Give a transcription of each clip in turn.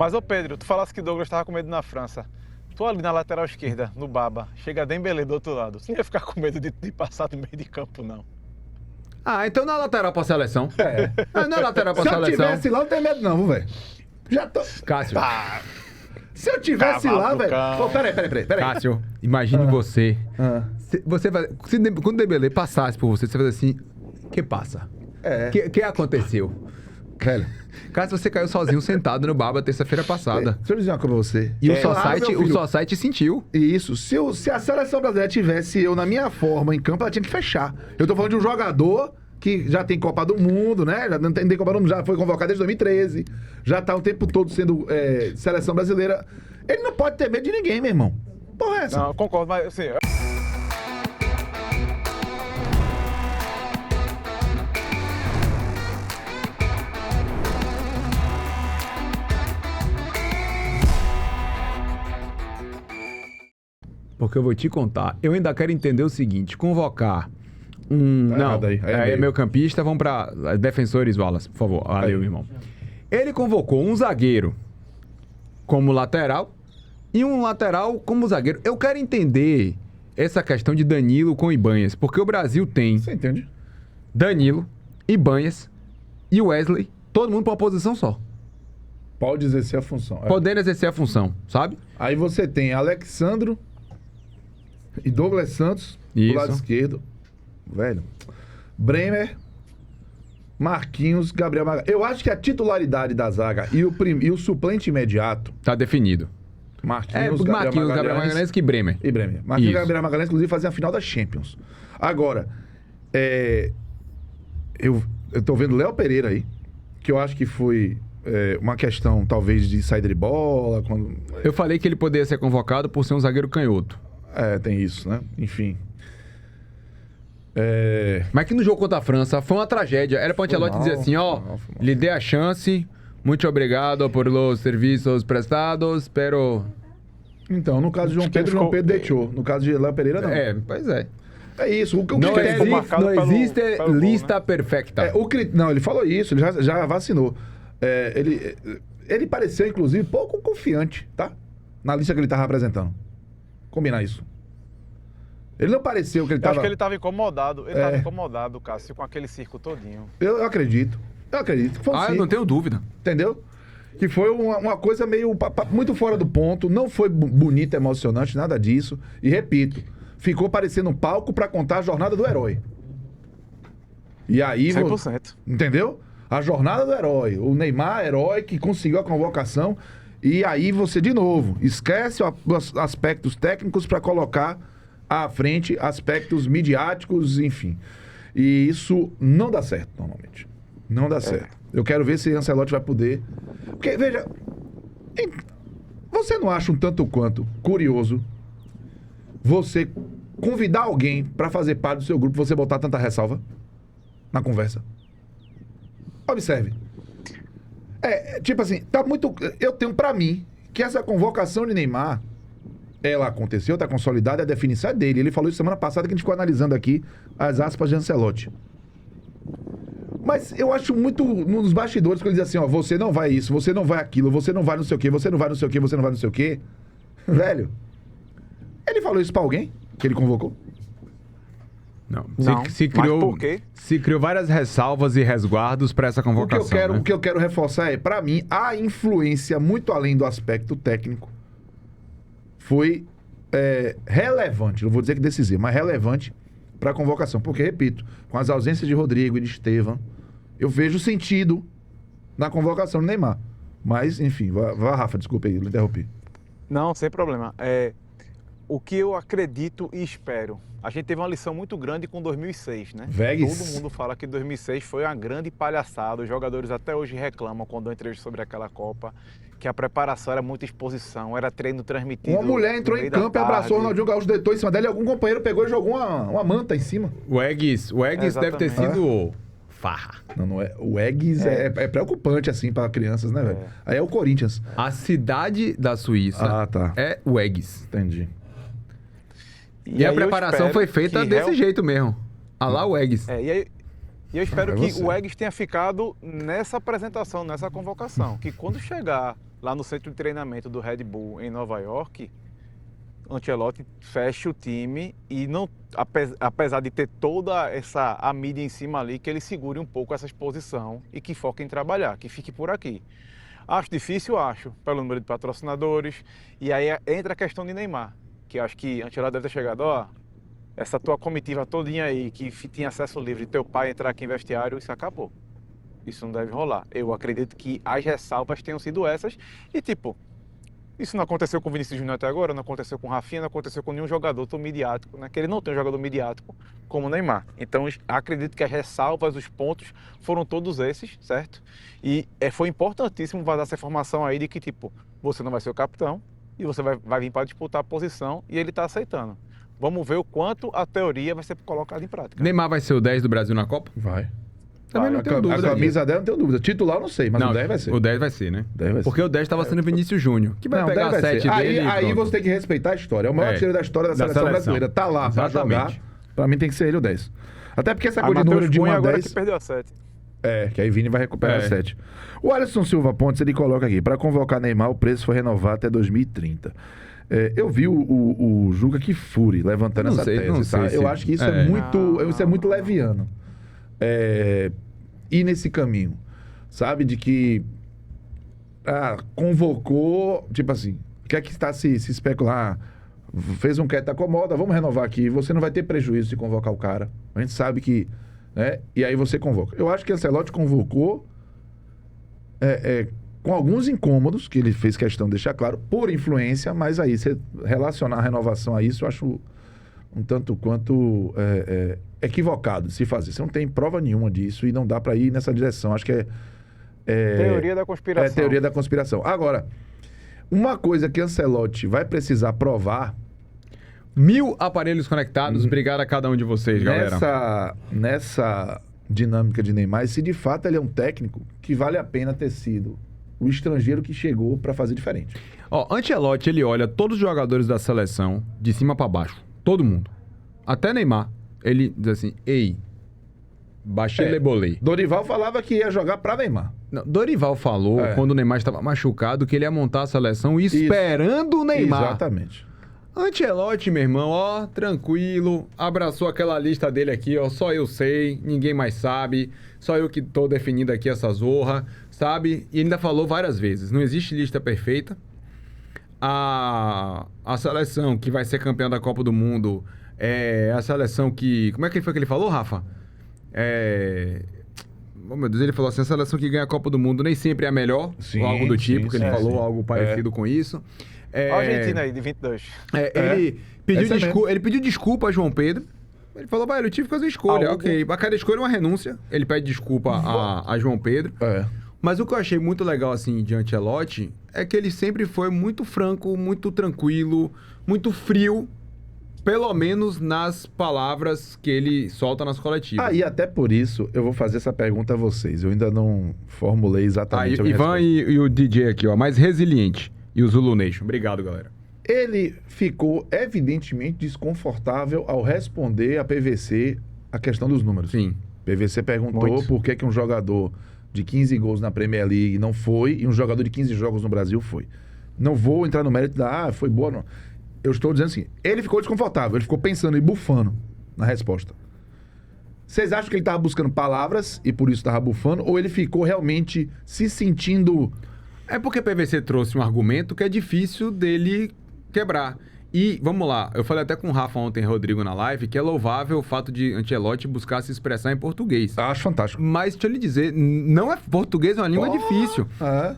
Mas, ô Pedro, tu falasse que Douglas estava com medo na França. Tu ali na lateral esquerda, no Baba, chega Dembélé do outro lado. Você não ia ficar com medo de passar do meio de campo, não. Ah, então não é lateral pra seleção. Não é lateral pra Se eu seleção. tivesse lá, não tem medo não, velho. Já tô... Cássio, Se eu tivesse Cavalo lá, pro velho... cão. Pô, peraí. Cássio, imagine você. Ah. Você vai, quando o Dembélé passasse por você, você vai dizer assim, que passa? É. Que aconteceu? Velho, Cássio, você caiu sozinho sentado no Baba terça-feira passada. deixa eu dizer uma coisa pra você. E o Claro, meu filho. Society sentiu. Isso. Se a seleção brasileira tivesse eu na minha forma em campo, ela tinha que fechar. Eu tô falando de um jogador que já tem Copa do Mundo, né? Já não tem Copa do Mundo, já foi convocado desde 2013. Já tá o tempo todo sendo seleção brasileira. Ele não pode ter medo de ninguém, meu irmão. Porra é essa? Não, eu concordo, mas assim... Porque eu vou te contar. Eu ainda quero entender o seguinte: convocar um. Tá não, errado aí é é meio. meu campista. Vamos pra defensores, Wallace, por favor. Valeu, Aí. irmão. Ele convocou um zagueiro como lateral e um lateral como zagueiro. Eu quero entender essa questão de Danilo com Ibanhas, porque o Brasil tem Você entende? Danilo, Ibanhas e Wesley, todo mundo pra uma posição só, Pode exercer a função. podendo exercer a função, sabe? Aí você tem Alexandro e Douglas Santos Isso. do lado esquerdo. Velho. Bremer, Marquinhos, Gabriel Magalhães. Eu acho que a titularidade da zaga e o suplente imediato, Tá definido. Marquinhos, Gabriel Magalhães que Bremer. e Bremer. Marquinhos e Isso. Gabriel Magalhães, inclusive, faziam a final da Champions. Agora, eu tô vendo Léo Pereira aí, que eu acho que foi uma questão, talvez, de saída de bola. Quando... Eu falei que ele poderia ser convocado por ser um zagueiro canhoto. tem isso, né? Enfim. Mas que no jogo contra a França foi uma tragédia. Era pra Ancelotti mal, dizer assim, ó, foi mal. lhe dê a chance, muito obrigado por los serviços prestados, pero... Então, no caso de João Acho que ele Pedro, João ficou- Pedro deixou. No caso de Léo Pereira, não. Pois é. É isso. O que Não quer dizer- marcado pelo existe gol, lista né? perfecta. Não, ele falou isso, ele já vacinou. Ele pareceu, inclusive, pouco confiante, tá? Na lista que ele tava apresentando. Combinar isso. Ele não pareceu que ele Eu tava... acho que ele estava incomodado. Ele estava incomodado, Cássio, com aquele circo todinho. Eu acredito. que foi Eu assim. não tenho dúvida. Entendeu? Que foi uma coisa meio... muito fora do ponto. Não foi bonito, emocionante, nada disso. E repito, ficou parecendo um palco pra contar a jornada do herói. E aí... 100%. Entendeu? A jornada do herói. O Neymar, herói, que conseguiu a convocação. E aí você, de novo, esquece os aspectos técnicos para colocar à frente aspectos midiáticos, enfim. E isso não dá certo, normalmente. Não dá certo. Eu quero ver se Ancelotti vai poder... Porque, veja... Você não acha um tanto quanto curioso você convidar alguém para fazer parte do seu grupo, você botar tanta ressalva na conversa? Observe. Tipo assim, tá muito... Eu tenho pra mim que essa convocação de Neymar, ela aconteceu, tá consolidada, a definição é dele. Ele falou isso semana passada que a gente ficou analisando aqui as aspas de Ancelotti. Mas eu acho muito nos bastidores que ele diz assim, ó, você não vai isso, você não vai aquilo, você não vai não sei o quê, você não vai não sei o quê, você não vai não sei o quê. Velho, ele falou isso pra alguém que ele convocou? Não. Não, Se mas criou, por quê? se criou várias ressalvas e resguardos para essa convocação. O que eu quero reforçar é, pra mim, a influência, muito além do aspecto técnico, foi relevante, não vou dizer que decisivo, mas relevante para a convocação. Porque, repito, com as ausências de Rodrigo e de Estevam, eu vejo sentido na convocação do Neymar. Mas, enfim, vá Rafa, desculpa aí, eu interrompi. Não, sem problema. O que eu acredito e espero. A gente teve uma lição muito grande com 2006, né? Vegas. Todo mundo fala que 2006 foi uma grande palhaçada. Os jogadores até hoje reclamam quando eu entrevista sobre aquela Copa, que a preparação era muita exposição, era treino transmitido. Uma mulher entrou no em meio da campo e abraçou o tarde. Ronaldinho Gaúcho, deitou em cima dela e algum companheiro pegou e jogou uma manta em cima. O Eggs deve ter Exatamente. sido farra. Não é. O Eggs é preocupante, assim, para crianças, né, velho? Aí é o Corinthians. A cidade da Suíça Tá. é o Eggs. Entendi. E a aí eu preparação espero foi feita que desse jeito mesmo. A lá o Eggs. E aí E eu espero É que você. o Eggs tenha ficado nessa apresentação, nessa convocação. Que quando chegar lá no centro de treinamento do Red Bull em Nova York, Ancelotti feche o time e não, apesar de ter toda a mídia em cima ali, que ele segure um pouco essa exposição e que foque em trabalhar, que fique por aqui. Acho difícil, acho, pelo número de patrocinadores. E aí entra a questão de Neymar, que acho que Ancelotti deve ter chegado, ó, essa tua comitiva todinha aí, que tinha acesso livre, teu pai entrar aqui em vestiário, isso acabou. Isso não deve rolar. Eu acredito que as ressalvas tenham sido essas e tipo, isso não aconteceu com o Vinícius Júnior até agora, não aconteceu com o Rafinha, não aconteceu com nenhum jogador tão midiático, né? Que ele não tem um jogador midiático como o Neymar. Então, acredito que as ressalvas, os pontos, foram todos esses, certo? E foi importantíssimo vazar essa informação aí de que, tipo, você não vai ser o capitão e você vai vir para disputar a posição e ele está aceitando. Vamos ver o quanto a teoria vai ser colocada em prática. Neymar vai ser o 10 do Brasil na Copa? Vai. Também não tenho dúvida. A camisa dela não tenho dúvida. Titular eu não sei, mas o 10 vai ser. O 10 vai ser, né? 10 vai ser. Porque o 10 estava sendo Vinícius Júnior, que vai Não, pegar 10 a vai 7 ser. dele. Aí você tem que respeitar a história. É o maior artilheiro da história da seleção brasileira. Tá lá pra Exatamente. jogar. Pra mim tem que ser ele o 10. Até porque essa A coisa de número Matheus de 1 Cunha a agora 10... que perdeu a 7. Que aí Vini vai recuperar a 7. O Alisson Silva Pontes, ele coloca aqui, para convocar Neymar, o preço foi renovado até 2030. Eu vi o Juca Kfouri levantando Não essa sei, tese, não tá? sei se- Eu acho que isso é muito leviano. Ir nesse caminho, sabe? De que convocou, tipo assim, o que é que está se especular? Fez um quieto acomoda, vamos renovar aqui. Você não vai ter prejuízo de convocar o cara. A gente sabe que... Né? E aí você convoca. Eu acho que Ancelotti convocou com alguns incômodos, que ele fez questão de deixar claro, por influência, mas aí você relacionar a renovação a isso, eu acho um tanto quanto equivocado de se fazer. Você não tem prova nenhuma disso e não dá para ir nessa direção. Acho que Teoria da conspiração. é teoria da conspiração. Agora, uma coisa que Ancelotti vai precisar provar 1000 aparelhos conectados. Obrigado a cada um de vocês, galera. nessa dinâmica de Neymar, se de fato ele é um técnico que vale a pena ter sido o estrangeiro que chegou para fazer diferente. Ó, Ancelotti, ele olha todos os jogadores da seleção de cima pra baixo. Todo mundo. Até Neymar. Ele diz assim, ei, baixei lebolei. Dorival falava que ia jogar para Neymar. Não, Dorival falou, quando o Neymar estava machucado, que ele ia montar a seleção esperando o Neymar. Exatamente. Ancelotti, meu irmão, ó, tranquilo, abraçou aquela lista dele aqui, ó, só eu sei, ninguém mais sabe, só eu que tô definindo aqui essa zorra, sabe? E ainda falou várias vezes, não existe lista perfeita. A seleção que vai ser campeã da Copa do Mundo é a seleção que... Como é que foi que ele falou, Rafa? Oh, meu Deus, ele falou assim, a seleção que ganha a Copa do Mundo nem sempre é a melhor, Sim, ou algo do tipo, sim, que ele sim, falou sim. algo parecido com isso. Ó, a Argentina aí, de 22. Ele pediu desculpa a João Pedro. Ele falou, vai, eu tive que fazer escolha. Algo. Ok, a cada escolha é uma renúncia. Ele pede desculpa a João Pedro. Mas o que eu achei muito legal, assim, de Ancelotti, é que ele sempre foi muito franco, muito tranquilo, muito frio, pelo menos nas palavras que ele solta nas coletivas. E até por isso eu vou fazer essa pergunta a vocês. Eu ainda não formulei exatamente a minha Ivan resposta. e o DJ aqui, ó, mais resiliente. E o Zulu Nation. Obrigado, galera. Ele ficou evidentemente desconfortável ao responder a PVC a questão dos números. Sim. PVC perguntou Muito. por que um jogador de 15 gols na Premier League não foi e um jogador de 15 jogos no Brasil foi. Não vou entrar no mérito da foi boa não. Eu estou dizendo assim, ele ficou desconfortável, ele ficou pensando e bufando na resposta. Vocês acham que ele estava buscando palavras e por isso estava bufando ou ele ficou realmente se sentindo... É porque PVC trouxe um argumento que é difícil dele quebrar. E, vamos lá, eu falei até com o Rafa ontem, Rodrigo, na live, que é louvável o fato de Ancelotti buscar se expressar em português. Acho fantástico. Mas, deixa eu lhe dizer, português é uma língua difícil.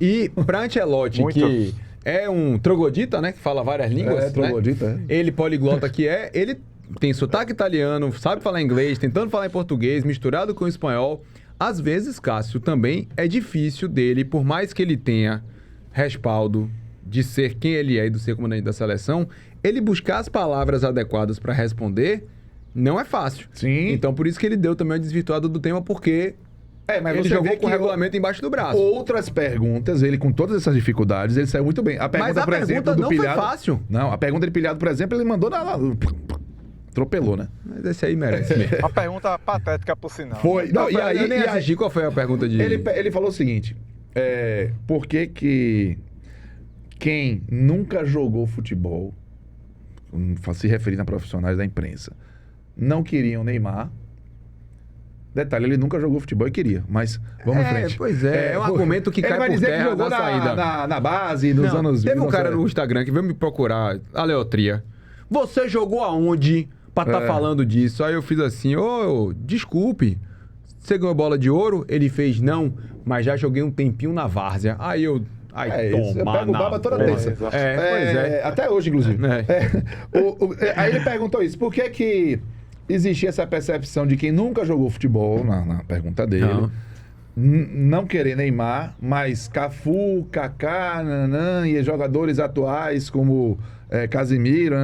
E pra Ancelotti, Muito. que é um troglodita, né, que fala várias línguas, troglodita, né? Ele, poliglota que ele tem sotaque italiano, sabe falar inglês, tentando falar em português, misturado com espanhol. Às vezes, Cássio, também é difícil dele, por mais que ele tenha respaldo de ser quem ele é e de ser comandante da seleção, ele buscar as palavras adequadas para responder não é fácil. Sim. Então, por isso que ele deu também a desvirtuada do tema, porque Mas ele você jogou vê com o que regulamento embaixo do braço. outras perguntas, ele com todas essas dificuldades, ele saiu muito bem. A pergunta, Mas a por pergunta exemplo, do não foi Pilhado... fácil. Não, a pergunta de Pilhado, por exemplo, ele mandou na... Atropelou, né? Mas esse aí merece mesmo. Uma pergunta patética, por sinal. Foi. Não, e aí, eu nem e aí assisti qual foi a pergunta de... ele falou o seguinte: por que quem nunca jogou futebol, se referindo a profissionais da imprensa, não queriam o Neymar? Detalhe, ele nunca jogou futebol e queria, mas vamos em frente. Pois é um argumento que ele cai vai por dizer que terra jogou na saída. na base, nos Não, anos... teve um cara 1900. no Instagram que veio me procurar, a Leotria. Você jogou aonde pra estar falando disso? Aí eu fiz assim, desculpe, você ganhou bola de ouro? Ele fez, não, mas já joguei um tempinho na várzea. Aí eu... Isso, eu pego o baba toda terça. Pois é. Até hoje, inclusive. Aí ele perguntou isso, por que existia essa percepção de quem nunca jogou futebol, na pergunta dele, não querer Neymar, mas Cafu, Kaká, Nanã e jogadores atuais como Casemiro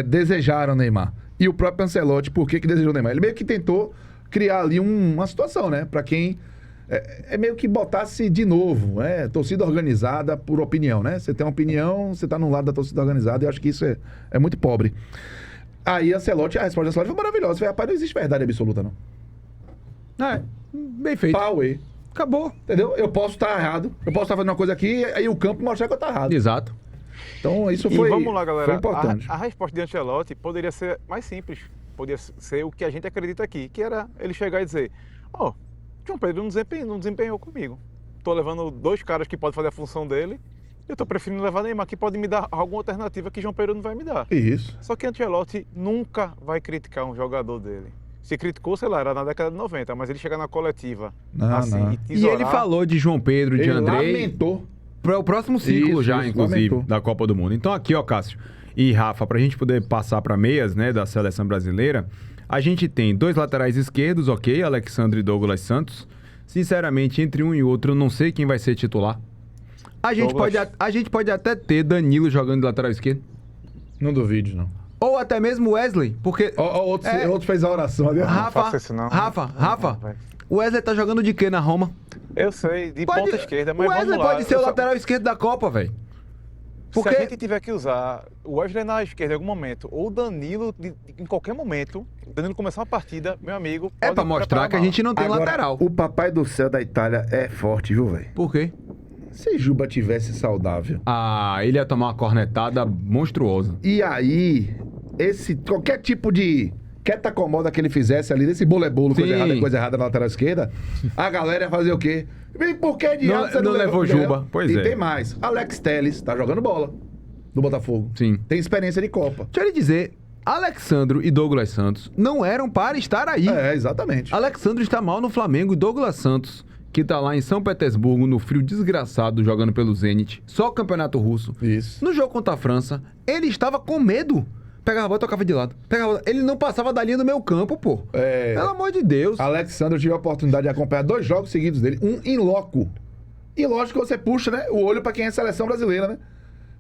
desejaram Neymar. E o próprio Ancelotti, por que desejou Neymar? Ele meio que tentou criar ali uma situação, né? Pra quem... É meio que botasse de novo, torcida organizada por opinião, né? Você tem uma opinião, você tá no lado da torcida organizada, e eu acho que isso é muito pobre. Aí a resposta de Ancelotti foi maravilhosa. Foi, rapaz, não existe verdade absoluta, não. Bem feito. Power. Acabou. Entendeu? Eu posso estar errado, eu posso estar fazendo uma coisa aqui, aí o campo mostrar que eu tô errado. Exato. Então isso E foi, vamos lá, galera. foi importante. A resposta de Ancelotti poderia ser mais simples. Poderia ser o que a gente acredita aqui, que era ele chegar e dizer: João Pedro não desempenhou comigo. Tô levando 2 caras que podem fazer a função dele. Eu tô preferindo levar Neymar, que pode me dar alguma alternativa que João Pedro não vai me dar. Isso. Só que Ancelotti nunca vai criticar um jogador dele. Se criticou, sei lá, era na década de 90, mas ele chega na coletiva Não. e E tesourar... ele falou de João Pedro, de Ele Andrei... lamentou. Para o próximo ciclo Isso, inclusive, lamentou. da Copa do Mundo. Então aqui, Cássio e Rafa, pra gente poder passar para meias, né, da seleção brasileira, a gente tem 2 laterais esquerdos, ok, Alexandre e Douglas Santos. Sinceramente, entre um e outro, eu não sei quem vai ser titular. A gente pode até ter Danilo jogando de lateral esquerdo. Não duvide, não. Ou até mesmo Wesley, porque... Outro fez a oração ali. faça isso não. Rafa, vai. o Wesley tá jogando de quê na Roma? Eu sei, de ponta esquerda, mas o Wesley vamos lá. pode ser o lateral esquerdo da Copa, velho. Se a gente tiver que usar o Wesley na esquerda em algum momento, ou o Danilo em qualquer momento, o Danilo começar uma partida, meu amigo... É pra mostrar que a gente não tem Agora, lateral. O papai do céu da Itália é forte, viu, velho? Por quê? Se Juba tivesse saudável. Ele ia tomar uma cornetada monstruosa. E aí, qualquer tipo de queta-acomoda que ele fizesse ali, desse bolo-é-bolo, coisa errada na lateral esquerda, a galera ia fazer o quê? Por que diabo você não levou Juba? Pois e é. tem mais. Alex Telles tá jogando bola no Botafogo. Sim. Tem experiência de Copa. Deixa eu lhe dizer, Alexandro e Douglas Santos não eram para estar aí. Exatamente. Alexandro está mal no Flamengo e Douglas Santos, que tá lá em São Petersburgo, no frio desgraçado, jogando pelo Zenit, só o campeonato russo. Isso. No jogo contra a França, ele estava com medo. Pegava a bola e tocava de lado. Ele não passava da linha do meio campo, pô. Pelo amor de Deus. Alexandre, eu tive a oportunidade de acompanhar 2 jogos seguidos dele, um em loco. E lógico que você puxa, né, o olho pra quem é seleção brasileira, né?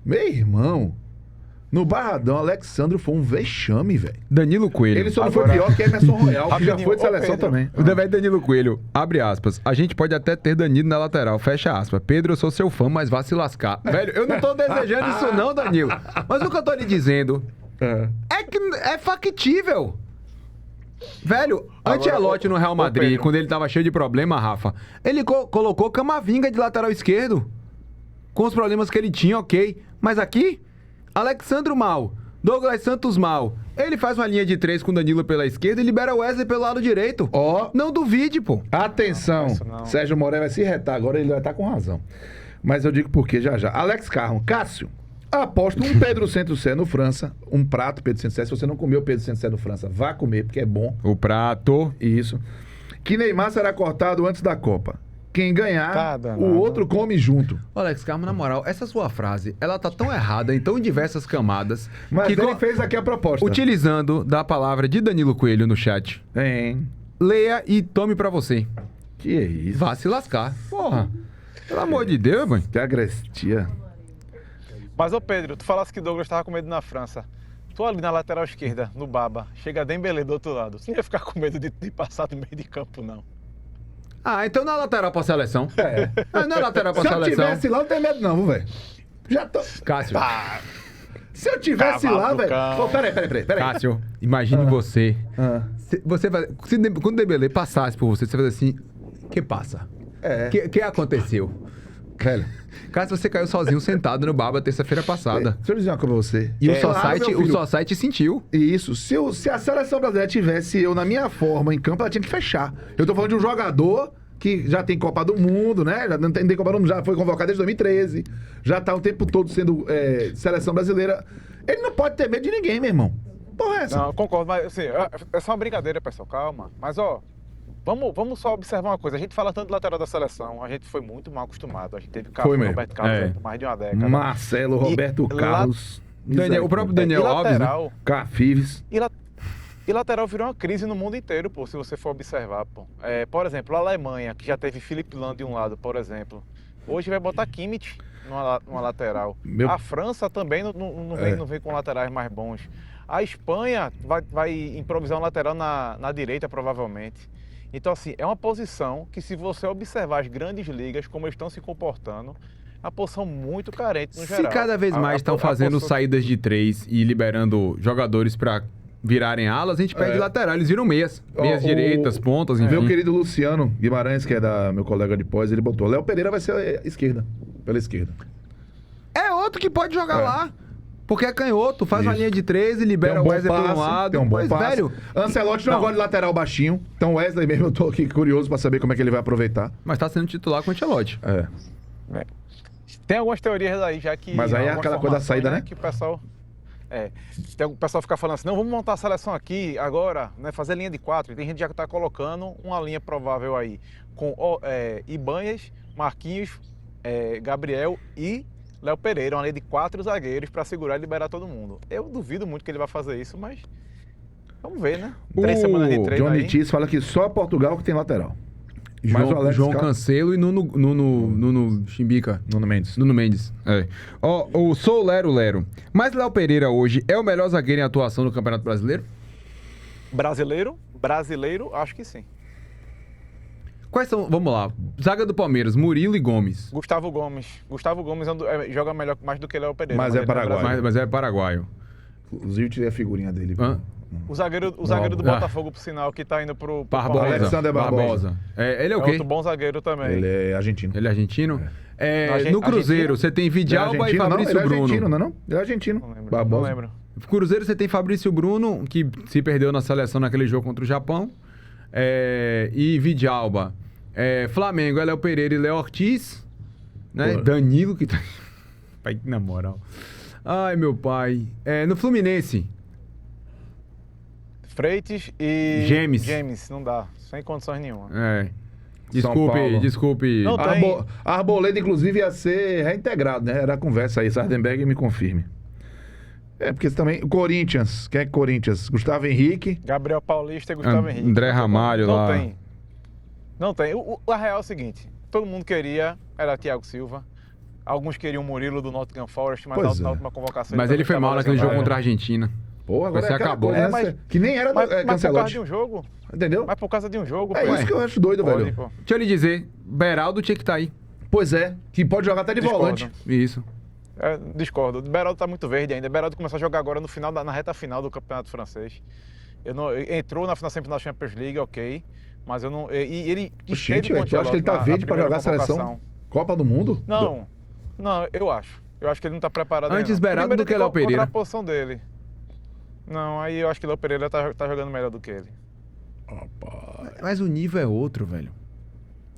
Meu irmão, no Barradão, Alexandre foi um vexame, velho. Danilo Coelho. Ele só não foi pior que Emerson Royal, que já Rapidinho, foi de seleção Pedro. também. O dever Danilo Coelho, abre aspas. A gente pode até ter Danilo na lateral, fecha aspas. Pedro, eu sou seu fã, mas vá se lascar. Velho, eu não tô desejando isso não, Danilo. Mas o que eu tô lhe dizendo é que é factível. Velho, Ancelotti no Real Madrid, Pedro. quando ele tava cheio de problema, Rafa, ele colocou Camavinga de lateral esquerdo. Com os problemas que ele tinha, ok. Mas aqui, Alexandro mal, Douglas Santos mal. Ele faz uma linha de 3 com Danilo pela esquerda e libera o Wesley pelo lado direito. Não duvide, pô. Atenção, Não. Sérgio Moré vai se retar agora, ele vai estar com razão. Mas eu digo por quê já. Alex Carmo, Cássio, aposto um Pedro Centro-Sé no França, um prato Pedro Centro-Sé. Se você não comeu Pedro Centro-Sé no França, vá comer, porque é bom. O prato. Isso. Que Neymar será cortado antes da Copa. Quem ganhar, Tá danado. o outro come junto. Alex Carmo, na moral, essa sua frase, ela tá tão errada em tão diversas camadas. Mas que ele fez aqui a proposta. utilizando da palavra de Danilo Coelho no chat. Hein? Leia e tome pra você. Que é isso? Vá se lascar. Porra. Pelo amor de Deus, mãe. Que agrestia. Mas, ô Pedro, tu falasse que Douglas tava com medo na França. Tu ali na lateral esquerda, no Baba, chega Dembélé do outro lado. Você não ia ficar com medo de passar do meio de campo, não. Então não é lateral pra seleção. Não é lateral pra Se eu seleção. tivesse lá, não tem medo não, velho. Já tô... Cássio. Se eu tivesse Cavalo lá, do velho... cão. Pô, peraí. Cássio, imagine você. Ah. Quando o Dembélé passasse por você, você fazia assim... Que passa? É. Que aconteceu? Velho, Cássio, você caiu sozinho sentado no Baba terça-feira passada. deixa eu dizer uma coisa pra você. E o Claro, meu filho. Society sentiu. Isso. Se a seleção brasileira tivesse eu na minha forma em campo, ela tinha que fechar. Eu tô falando de um jogador que já tem Copa do Mundo, né? Já não tem Copa do Mundo, já foi convocado desde 2013. Já tá o tempo todo sendo seleção brasileira. Ele não pode ter medo de ninguém, meu irmão. Porra, é essa? Não, eu concordo, mas assim, é só uma brincadeira, pessoal, calma. Mas, ó, vamos só observar uma coisa. A gente fala tanto do lateral da seleção, a gente foi muito mal acostumado. A gente teve Cafu Foi e mesmo. Roberto Carlos É. por mais de uma década. Marcelo, Roberto E Carlos. O próprio Daniel e Alves, né? lateral, Cafives. E lateral virou uma crise no mundo inteiro, pô, se você for observar, pô. Por exemplo, a Alemanha, que já teve Philipp Lahm de um lado, por exemplo, hoje vai botar Kimmich numa lateral. A França também não vem com laterais mais bons. A Espanha vai improvisar um lateral na direita, provavelmente. Então, assim, é uma posição que, se você observar as grandes ligas, como eles estão se comportando, é uma posição muito carente no geral. Se cada vez mais estão fazendo saídas de 3 e liberando jogadores pra virarem alas, a gente perde lateral. Eles viram meias. Meias direitas, pontas, enfim. Meu querido Luciano Guimarães, que é meu colega de pós, ele botou. Léo Pereira vai ser a esquerda. Pela esquerda. É outro que pode jogar lá. Porque é canhoto, faz uma Isso. linha de 3 e libera o Wesley por um lado. Tem um bom Mas, passe. velho... Ancelotti não gosta de lateral baixinho. Então Wesley mesmo, eu tô aqui curioso pra saber como é que ele vai aproveitar. Mas tá sendo titular com o Ancelotti. Tem algumas teorias aí, já que... Mas aí é aquela coisa da saída, né? Que o pessoal... o pessoal fica falando assim, não, vamos montar a seleção aqui agora, né, fazer linha de 4. E tem gente já que tá colocando uma linha provável aí com Ibanhas, Marquinhos, Gabriel e Léo Pereira, uma linha de 4 zagueiros para segurar e liberar todo mundo. Eu duvido muito que ele vai fazer isso, mas vamos ver, né? 3 semanas de treino Johnny aí. Tiz fala que só Portugal que tem lateral. Mas o Alex João Cal- Cancelo e Nuno Chimbica. Nuno Mendes. Nuno Mendes. Ó, o Sou Lero. Mas Léo Pereira hoje é o melhor zagueiro em atuação no Campeonato Brasileiro? Brasileiro, acho que sim. Quais são? Vamos lá. Zaga do Palmeiras, Murilo e Gomes. Gustavo Gomes joga melhor mais do que Léo Pereira. Mas é ele não paraguaio. brasileiro. Mas é paraguaio. Inclusive, eu tirei a figurinha dele. Hã? O zagueiro do Botafogo, por sinal, que tá indo pro Barbosa. Alexander Barbosa. Ele é o É quê? outro bom zagueiro também. Ele é argentino. Ele é argentino? Argen- No Cruzeiro, argentino? você tem Ele é Vidalba e argentino, não? Fabrício Ele é Bruno. argentino, não é não? Ele é argentino. Não lembro. Barbosa. Não lembro. No Cruzeiro, você tem Fabrício Bruno, que se perdeu na seleção naquele jogo contra o Japão. E Vidalba. Flamengo é Léo Pereira e Léo Ortiz. Né? Pô. Danilo, que tá... Pai, na moral. Ai, meu pai. No Fluminense. Freitas e... James. não dá. Sem condições nenhuma. São Paulo. Desculpe. Não, tem. Arboleda, inclusive, ia ser reintegrado, né? Era a conversa aí. Sardenberg me confirme. Porque também... Corinthians. Quem é Corinthians? Gustavo Henrique. Gabriel Paulista e Gustavo Henrique. André Ramalho não lá. Tem. Não tem. A real é o seguinte. Todo mundo queria... Era Thiago Silva. Alguns queriam o Murilo do Nottingham Forest, mas Pois na é. última convocação... Mas ele foi mal naquele jogo contra a Argentina. Pô, agora Você é aquela acabou. coisa, né? Mas- Que nem era Mas por causa Cancelotti. de um jogo. Entendeu? Mas por causa de um jogo... É pô. isso que eu acho doido, Pode, velho. pô. Deixa eu lhe dizer, Beraldo tinha que estar aí. Pois é. Que pode jogar até de Discordo. volante. Isso. Discordo. O Beraldo tá muito verde ainda. O Beraldo começou a jogar agora na reta final do Campeonato Francês. Entrou na semifinal da Champions League, ok. Mas eu não... E ele Gente, esteve com o velho, tu acha que ele tá Ancelotti na verde pra primeira jogar a seleção? convocação. Copa do Mundo? Não, eu acho. Eu acho que ele não tá preparado ainda, Antes não. Beraldo Primeiro do que tem Léo Pereira. contra a posição dele. Não, aí eu acho que o Léo Pereira tá jogando melhor do que ele. Mas o nível é outro, velho.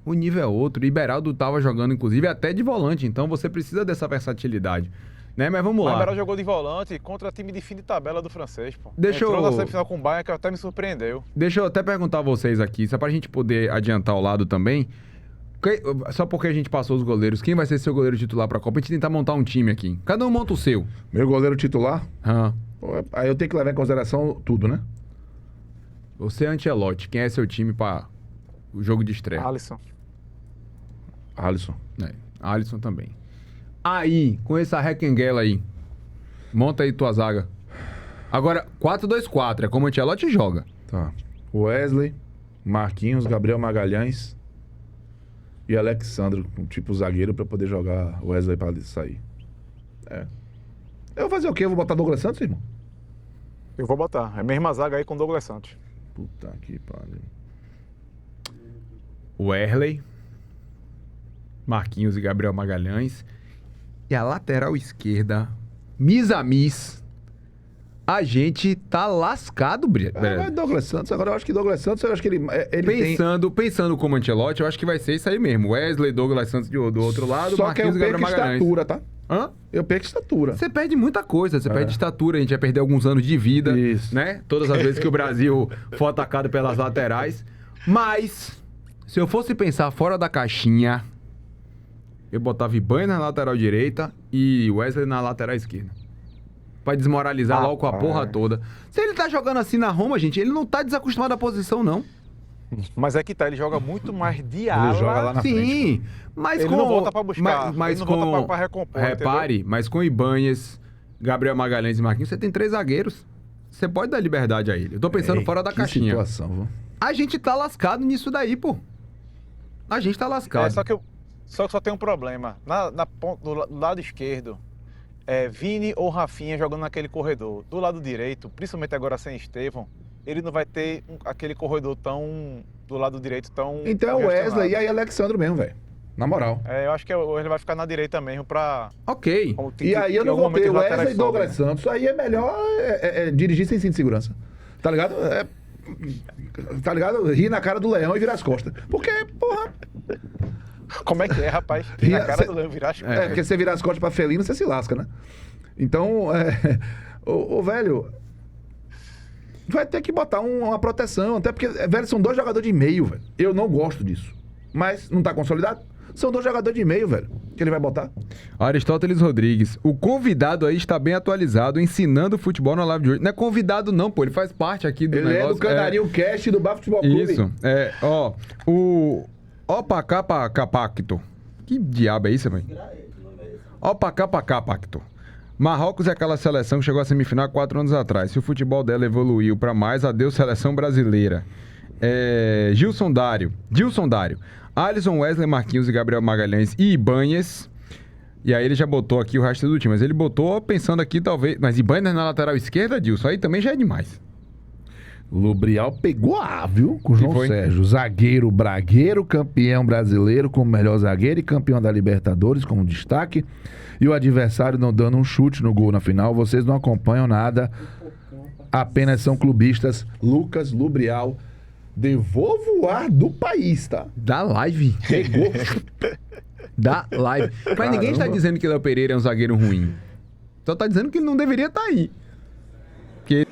O nível é outro. E Beraldo tava jogando, inclusive, até de volante. Então você precisa dessa versatilidade. Né? Mas vamos Mas o lá. Beraldo jogou de volante contra time de fim de tabela do francês, pô. Deixa Entrou eu- na semifinal com o Bayern, que até me surpreendeu. Deixa eu até perguntar a vocês aqui, só pra gente poder adiantar o lado também. Só porque a gente passou os goleiros, quem vai ser seu goleiro titular pra Copa? A gente tentar montar um time aqui. Cada um monta o seu. Meu goleiro titular? Ah, Pô, aí eu tenho que levar em consideração tudo, né? você é Ancelotti. Quem é seu time pra o jogo de estreia? Alisson. Alisson. Alisson também. Aí, com essa Heckenguela aí, monta aí tua zaga. Agora, 4-2-4, é como o Ancelotti joga. Tá. Wesley, Marquinhos, Gabriel Magalhães e Alexandre, tipo zagueiro, pra poder jogar o Wesley pra sair. Eu vou fazer o quê? Eu vou botar Douglas Santos, irmão? Eu vou botar. É a mesma zaga aí com o Douglas Santos. Puta que pariu. Wesley, Marquinhos e Gabriel Magalhães. E a lateral esquerda, Miss. A gente tá lascado, Vai Douglas Santos. Agora eu acho que Douglas Santos, eu acho que ele Pensando como Ancelotti, eu acho que vai ser isso aí mesmo. Wesley, Douglas Santos do outro lado, Só que eu Marquinhos e Gabriel perco Magalhães. estatura, tá? Hã? Eu perco estatura. Você perde muita coisa, você perde estatura, a gente vai perder alguns anos de vida, Isso. né? Todas as vezes que o Brasil for atacado pelas laterais. Mas, se eu fosse pensar fora da caixinha, eu botava Ibanez na lateral direita e Wesley na lateral esquerda. Pra desmoralizar logo com a porra toda. Se ele tá jogando assim na Roma, gente, ele não tá desacostumado à posição, não. Mas é que tá, ele joga muito mais de ala. Ele joga lá na frente. Sim, mas Ele com... não volta pra buscar, Mas ele não com... volta pra recompor, Repare, mas com Ibanez, Gabriel Magalhães e Marquinhos, você tem 3 zagueiros. Você pode dar liberdade a ele. Eu tô pensando fora da que caixinha. situação, viu? A gente tá lascado nisso daí, pô. A gente tá lascado. Só que só tem um problema. Do lado esquerdo, Vini ou Rafinha jogando naquele corredor. Do lado direito, principalmente agora sem Estevão, ele não vai ter aquele corredor tão... Do lado direito tão... Então é o Wesley e aí Alexandre mesmo, velho. Na moral. Eu acho que ele vai ficar na direita mesmo pra... Ok. E aí eu não vou ter Wesley e Douglas Santos. Aí é melhor dirigir sem cinto de segurança. Tá ligado? Tá ligado? Rir na cara do leão e virar as costas. Porque, porra... Como é que é, rapaz? Rir na cara do leão, virar as costas. Porque você virar as costas pra felino, você se lasca, né? Então, velho... Vai ter que botar uma proteção. Até porque, velho, são 2 jogadores de meio, velho. Eu não gosto disso. Mas não tá consolidado? São 2 jogadores de meio, velho. Que ele vai botar? Aristóteles Rodrigues. O convidado aí está bem atualizado, ensinando futebol na live de hoje. Não é convidado não, pô. Ele faz parte aqui do Ele negócio. é do Canarinho Cast do Bafo Futebol Clube. Isso. O Opacapacapacto. Que diabo é isso, velho? Opacapacapacto. Marrocos é aquela seleção que chegou à semifinal 4 anos atrás. Se o futebol dela evoluiu para mais, adeus seleção brasileira. Dilson Dário. Alisson, Wesley, Marquinhos e Gabriel Magalhães e Ibanez. E aí ele já botou aqui o resto do time. Mas ele botou pensando aqui talvez... Mas Ibanez na lateral esquerda, Dilson, aí também já é demais. Lubrial pegou viu? Com o João foi? Sérgio. Zagueiro bragueiro, campeão brasileiro como melhor zagueiro e campeão da Libertadores como destaque. E o adversário não dando um chute no gol na final. Vocês não acompanham nada. Apenas são clubistas. Lucas Lubrial. Devolvo o ar do país, tá? Da live. Pegou. Da live. Mas ninguém está dizendo que Léo Pereira é um zagueiro ruim. Só tá dizendo que ele não deveria estar aí. Porque